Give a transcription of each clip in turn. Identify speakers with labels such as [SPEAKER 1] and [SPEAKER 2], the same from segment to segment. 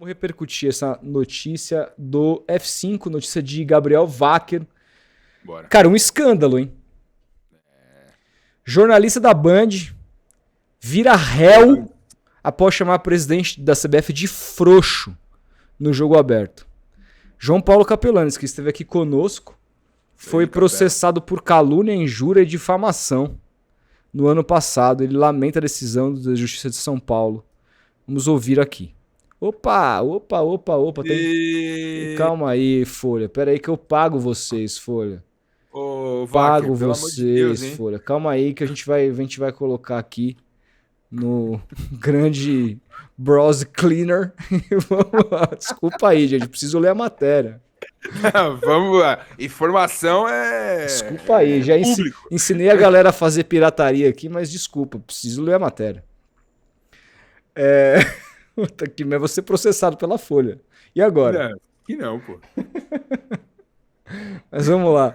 [SPEAKER 1] Vamos repercutir essa notícia do F5, notícia de Gabriel Wacker.
[SPEAKER 2] Bora.
[SPEAKER 1] Cara, um escândalo, hein? Jornalista da Band vira réu após chamar o presidente da CBF de frouxo no jogo aberto. João Paulo Capelanes, que esteve aqui conosco, foi processado por calúnia, injúria e difamação no ano passado. Ele lamenta a decisão da Justiça de São Paulo. Vamos ouvir aqui. Opa. Calma aí, Folha. Pera aí que eu pago vocês, Folha.
[SPEAKER 2] Ô,
[SPEAKER 1] Pago
[SPEAKER 2] Wacker, pelo
[SPEAKER 1] vocês,
[SPEAKER 2] amor de Deus,
[SPEAKER 1] Folha. Calma aí que a gente vai colocar aqui no grande browse cleaner. Vamos lá. Desculpa aí, gente. Preciso ler a matéria.
[SPEAKER 2] Vamos lá. Informação
[SPEAKER 1] Desculpa aí. Já ensinei a galera a fazer pirataria aqui, mas desculpa. Preciso ler a matéria. Puta que merda. Vou ser processado pela Folha. E agora?
[SPEAKER 2] Não, que não, pô.
[SPEAKER 1] Mas vamos lá.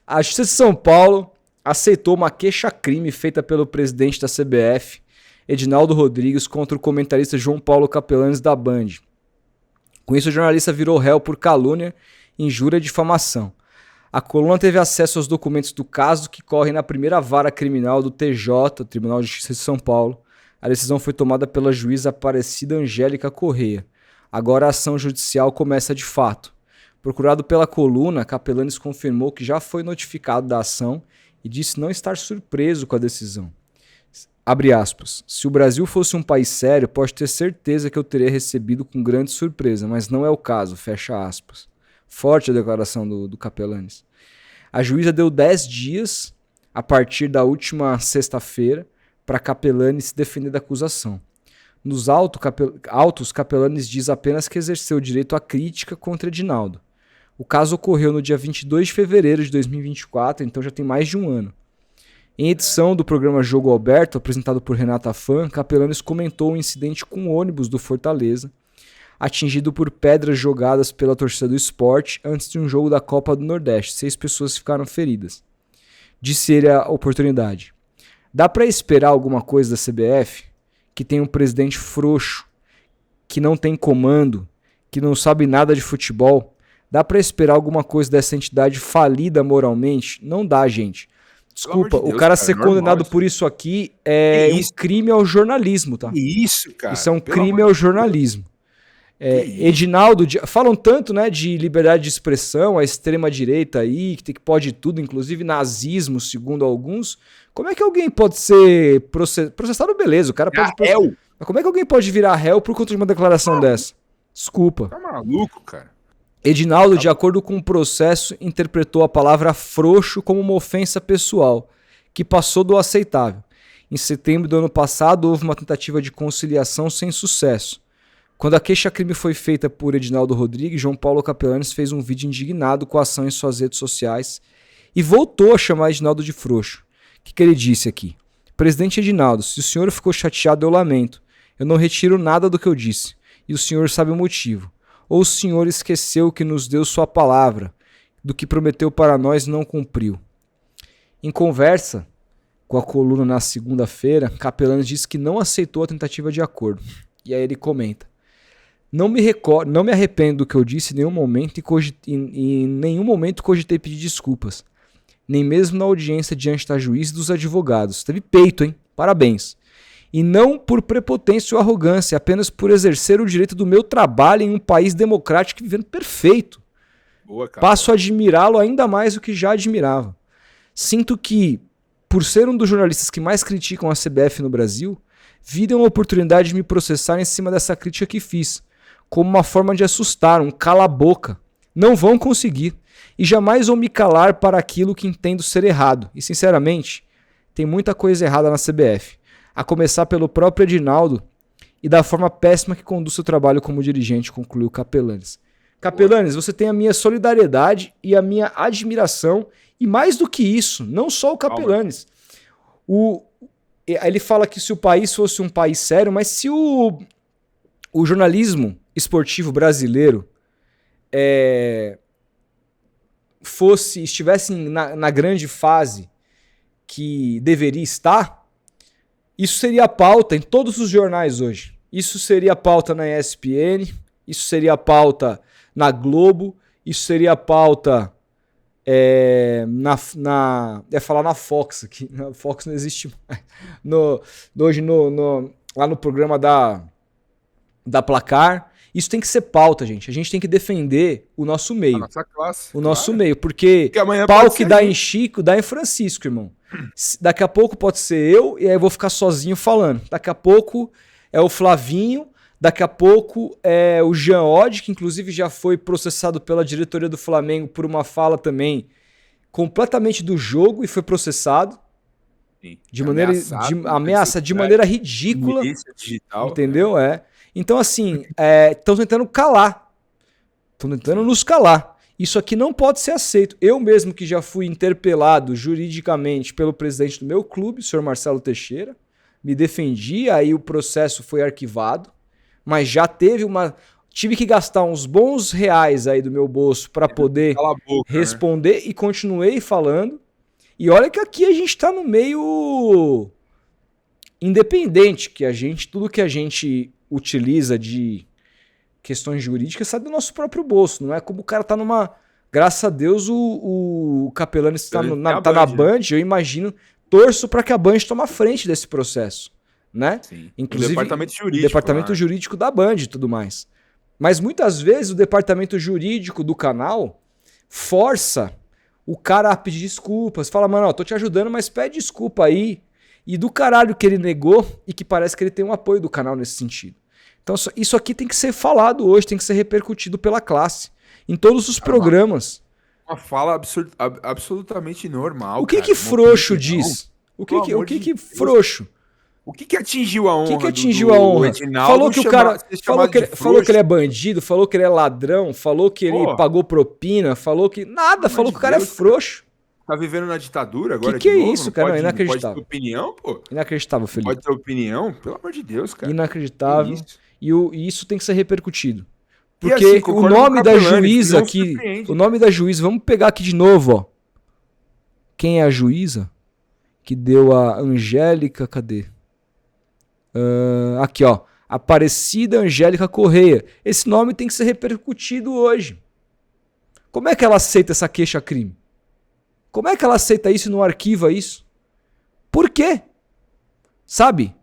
[SPEAKER 1] A Justiça de São Paulo aceitou uma queixa-crime feita pelo presidente da CBF, Edinaldo Rodrigues, contra o comentarista João Paulo Capelanes da Band. Com isso, o jornalista virou réu por calúnia, injúria e difamação. A coluna teve acesso aos documentos do caso que correm na primeira vara criminal do TJ, Tribunal de Justiça de São Paulo. A decisão foi tomada pela juíza Aparecida Angélica Correia. Agora a ação judicial começa de fato. Procurado pela coluna, Capelanes confirmou que já foi notificado da ação e disse não estar surpreso com a decisão. Abre aspas. Se o Brasil fosse um país sério, pode ter certeza que eu teria recebido com grande surpresa, mas não é o caso, fecha aspas. Forte a declaração do Capelanes. A juíza deu 10 dias, a partir da última sexta-feira, para Capelanes se defender da acusação. Nos autos, Capelanes diz apenas que exerceu o direito à crítica contra Edinaldo. O caso ocorreu no dia 22 de fevereiro de 2024, então já tem mais de um ano. Em edição do programa Jogo Alberto, apresentado por Renata Fã, Capelanes comentou o incidente com o ônibus do Fortaleza, atingido por pedras jogadas pela torcida do Sport antes de um jogo da Copa do Nordeste. 6 pessoas ficaram feridas. Disse ele à oportunidade. Dá para esperar alguma coisa da CBF, que tem um presidente frouxo, que não tem comando, que não sabe nada de futebol? Dá pra esperar alguma coisa dessa entidade falida moralmente? Não dá, gente. Desculpa, Deus, o cara ser condenado por isso aqui é um crime ao jornalismo, tá?
[SPEAKER 2] Isso, cara.
[SPEAKER 1] Isso é um crime ao jornalismo. Edinaldo, falam tanto, né, de liberdade de expressão, a extrema-direita aí, que pode tudo, inclusive nazismo, segundo alguns. Como é que alguém pode ser processado? Beleza, o cara pode... Mas como é que alguém pode virar réu por conta de uma declaração dessa? Desculpa.
[SPEAKER 2] Tá maluco, cara.
[SPEAKER 1] Edinaldo, de acordo com o processo, interpretou a palavra frouxo como uma ofensa pessoal, que passou do aceitável. Em setembro do ano passado, houve uma tentativa de conciliação sem sucesso. Quando a queixa-crime foi feita por Edinaldo Rodrigues, João Paulo Capelanes fez um vídeo indignado com a ação em suas redes sociais e voltou a chamar Edinaldo de frouxo. O que ele disse aqui? Presidente Edinaldo, se o senhor ficou chateado, eu lamento. Eu não retiro nada do que eu disse, e o senhor sabe o motivo. Ou o senhor esqueceu que nos deu sua palavra, do que prometeu para nós não cumpriu. Em conversa com a coluna na segunda-feira, Capelanes disse que não aceitou a tentativa de acordo. E aí ele comenta. Não me arrependo do que eu disse em nenhum momento e em nenhum momento cogitei pedir desculpas. Nem mesmo na audiência diante da juíza e dos advogados. Teve peito, hein? Parabéns. E não por prepotência ou arrogância, apenas por exercer o direito do meu trabalho em um país democrático e vivendo perfeito.
[SPEAKER 2] Boa, cara.
[SPEAKER 1] Passo a admirá-lo ainda mais do que já admirava. Sinto que, por ser um dos jornalistas que mais criticam a CBF no Brasil, viram a oportunidade de me processar em cima dessa crítica que fiz, como uma forma de assustar, um cala-boca. Não vão conseguir. E jamais vou me calar para aquilo que entendo ser errado. E, sinceramente, tem muita coisa errada na CBF. A começar pelo próprio Edinaldo e da forma péssima que conduz seu trabalho como dirigente, concluiu Capelanes. Capelanes, você tem a minha solidariedade e a minha admiração, e mais do que isso, não só o Capelanes. Ele fala que se o país fosse um país sério, mas se o jornalismo esportivo brasileiro estivesse na grande fase que deveria estar, isso seria a pauta em todos os jornais hoje. Isso seria a pauta na ESPN, isso seria pauta na Globo, isso seria pauta ia falar na Fox aqui, na Fox não existe mais. Hoje lá no programa da Placar, isso tem que ser pauta, gente. A gente tem que defender o nosso meio.
[SPEAKER 2] A nossa classe.
[SPEAKER 1] O nosso meio, porque pau que dá em Chico, dá em Francisco, irmão. Daqui a pouco pode ser eu, e aí eu vou ficar sozinho falando. Daqui a pouco é o Flavinho, daqui a pouco é o Jean Oddi, que inclusive já foi processado pela diretoria do Flamengo por uma fala também completamente do jogo e foi processado. Sim. De maneira de maneira ridícula. Digital, entendeu? Então, assim, estão tentando calar. Estão tentando nos calar. Isso aqui não pode ser aceito. Eu mesmo que já fui interpelado juridicamente pelo presidente do meu clube, o senhor Marcelo Teixeira, me defendi, aí o processo foi arquivado, mas já tive que gastar uns bons reais aí do meu bolso para poder responder, né? E continuei falando. E olha que aqui a gente tá no meio independente, que tudo que a gente utiliza de questões jurídicas sai do nosso próprio bolso. Não é como o cara tá numa... Graças a Deus o Capelani está na Band, eu imagino, torço para que a Band tome a frente desse processo, né?
[SPEAKER 2] Sim.
[SPEAKER 1] Inclusive
[SPEAKER 2] o
[SPEAKER 1] departamento jurídico da Band e tudo mais. Mas muitas vezes o departamento jurídico do canal força o cara a pedir desculpas. Fala, mano, tô te ajudando, mas pede desculpa aí. E do caralho que ele negou e que parece que ele tem um apoio do canal nesse sentido. Então isso aqui tem que ser falado hoje, tem que ser repercutido pela classe. Em todos os programas.
[SPEAKER 2] Uma fala absolutamente normal.
[SPEAKER 1] O que frouxo diz? O que frouxo?
[SPEAKER 2] O que atingiu a honra?
[SPEAKER 1] O que atingiu a honra? Falou que o cara falou que ele é bandido, falou que ele é ladrão, falou que ele pagou propina, falou que nada, falou que o cara é frouxo.
[SPEAKER 2] Tá vivendo na ditadura agora?
[SPEAKER 1] Que é isso, cara? Não, inacreditável.
[SPEAKER 2] Pode ter opinião, pô?
[SPEAKER 1] Inacreditável, Felipe.
[SPEAKER 2] Pode ter opinião? Pelo amor de Deus, cara.
[SPEAKER 1] Inacreditável. E isso tem que ser repercutido. Porque assim, o nome da juíza aqui, o nome da juíza, vamos pegar aqui de novo, ó. Quem é a juíza? Que deu a Angélica, cadê? Aqui, ó. Aparecida Angélica Correia. Esse nome tem que ser repercutido hoje. Como é que ela aceita essa queixa-crime? Como é que ela aceita isso e não arquiva isso? Por quê? Sabe?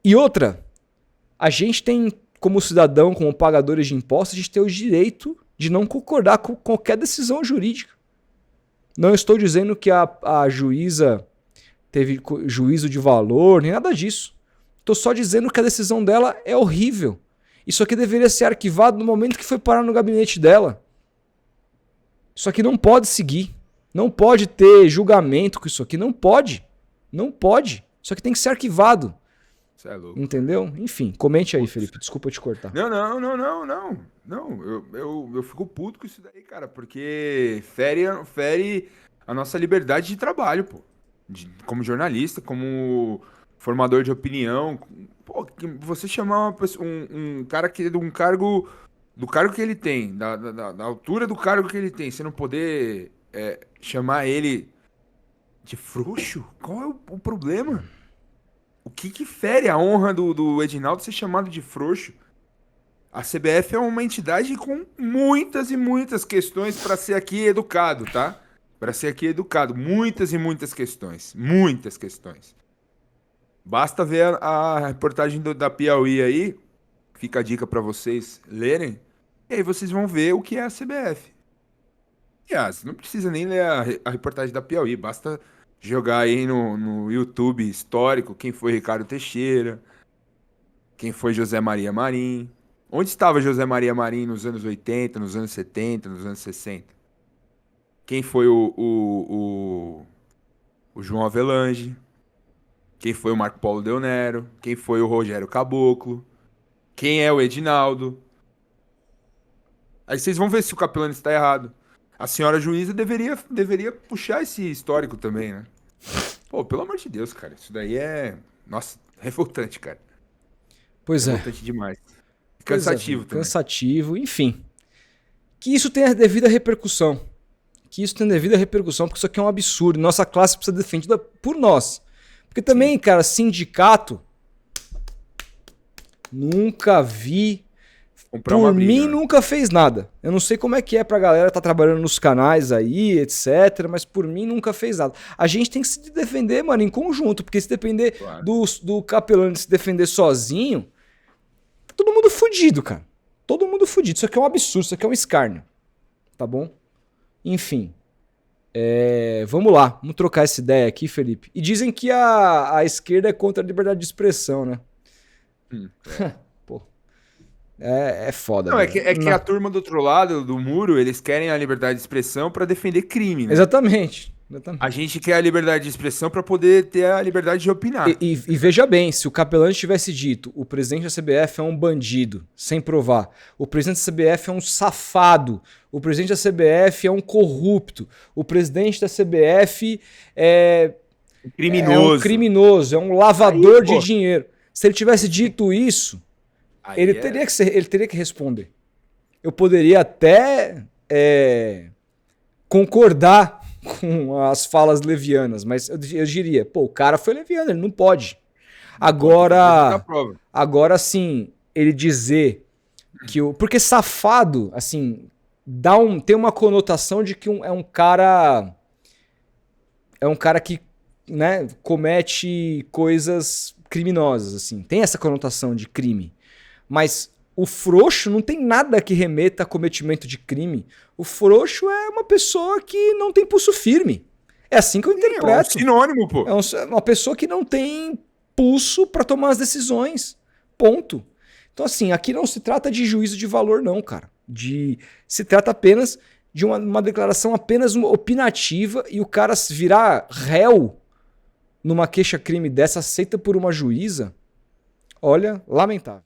[SPEAKER 1] E outra, a gente tem, como cidadão, como pagadores de impostos, a gente tem o direito de não concordar com qualquer decisão jurídica. Não estou dizendo que a juíza teve juízo de valor, nem nada disso. Estou só dizendo que a decisão dela é horrível. Isso aqui deveria ser arquivado no momento que foi parar no gabinete dela. Isso aqui não pode seguir. Não pode ter julgamento com isso aqui. Não pode. Não pode. Isso aqui tem que ser arquivado.
[SPEAKER 2] Você é louco.
[SPEAKER 1] Entendeu? Enfim, comente aí, Felipe. Desculpa te cortar.
[SPEAKER 2] Não, eu fico puto com isso daí, cara, porque fere a nossa liberdade de trabalho, pô. Como jornalista, como formador de opinião. Pô, você chamar um cara que do cargo que ele tem, da altura do cargo que ele tem, você não poder chamar ele de frouxo? Qual é o problema? O que fere a honra do Edinaldo ser chamado de frouxo? A CBF é uma entidade com muitas e muitas questões para ser aqui educado, tá? Para ser aqui educado. Muitas e muitas questões. Muitas questões. Basta ver a reportagem da Piauí aí. Fica a dica para vocês lerem. E aí vocês vão ver o que é a CBF. Aliás, não precisa nem ler a reportagem da Piauí. Basta jogar aí no YouTube histórico quem foi Ricardo Teixeira, quem foi José Maria Marim. Onde estava José Maria Marim nos anos 80, nos anos 70, nos anos 60? Quem foi o João Avelange? Quem foi o Marco Polo Del Nero? Quem foi o Rogério Caboclo? Quem é o Edinaldo? Aí vocês vão ver se o Capelani está errado. A senhora juíza deveria puxar esse histórico também, né? Pô, pelo amor de Deus, cara. Isso daí é... Nossa, revoltante, cara.
[SPEAKER 1] Pois
[SPEAKER 2] revoltante demais. Cansativo também.
[SPEAKER 1] Cansativo, enfim. Que isso tenha devida repercussão. Que isso tenha devida repercussão, porque isso aqui é um absurdo. Nossa classe precisa ser defendida por nós. Porque também, sim, cara, sindicato... Nunca vi
[SPEAKER 2] Comprar
[SPEAKER 1] Por
[SPEAKER 2] uma briga,
[SPEAKER 1] mim,
[SPEAKER 2] né?
[SPEAKER 1] nunca fez nada. Eu não sei como é que é pra galera tá trabalhando nos canais aí, etc. Mas por mim, nunca fez nada. A gente tem que se defender, mano, em conjunto. Porque se depender
[SPEAKER 2] Claro.
[SPEAKER 1] do Capelano se defender sozinho, tá todo mundo fudido, cara. Todo mundo fudido. Isso aqui é um absurdo, isso aqui é um escárnio. Tá bom? Enfim. Vamos lá. Vamos trocar essa ideia aqui, Felipe. E dizem que a esquerda é contra a liberdade de expressão, né?
[SPEAKER 2] Hum.
[SPEAKER 1] Pô. É foda,
[SPEAKER 2] Não, é
[SPEAKER 1] velho.
[SPEAKER 2] que a turma do outro lado do muro, eles querem a liberdade de expressão pra defender crime, né?
[SPEAKER 1] Exatamente.
[SPEAKER 2] A gente quer a liberdade de expressão pra poder ter a liberdade de opinar.
[SPEAKER 1] E veja bem, se o Capelano tivesse dito o presidente da CBF é um bandido, sem provar, o presidente da CBF é um safado, o presidente da CBF é um corrupto, o presidente da CBF é um
[SPEAKER 2] Criminoso.
[SPEAKER 1] criminoso, é um lavador
[SPEAKER 2] Aí,
[SPEAKER 1] de
[SPEAKER 2] pô.
[SPEAKER 1] dinheiro. Se ele tivesse dito isso,
[SPEAKER 2] Aí
[SPEAKER 1] ele
[SPEAKER 2] é-
[SPEAKER 1] teria que responder. Eu poderia até concordar com as falas levianas, mas eu diria, pô, o cara foi leviano, ele não pode.
[SPEAKER 2] Da prova.
[SPEAKER 1] Agora sim, ele dizer que o. Porque safado, assim, tem uma conotação de que é um cara. É um cara que, né, comete coisas criminosas, assim. Tem essa conotação de crime. Mas o frouxo não tem nada que remeta a cometimento de crime. O frouxo é uma pessoa que não tem pulso firme. É assim que eu
[SPEAKER 2] É um
[SPEAKER 1] interpreto.
[SPEAKER 2] sinônimo, pô.
[SPEAKER 1] É uma pessoa que não tem pulso para tomar as decisões. Ponto. Então, assim, aqui não se trata de juízo de valor, não, cara. Se trata apenas de uma declaração apenas opinativa e o cara virar réu numa queixa-crime dessa aceita por uma juíza, olha, lamentável.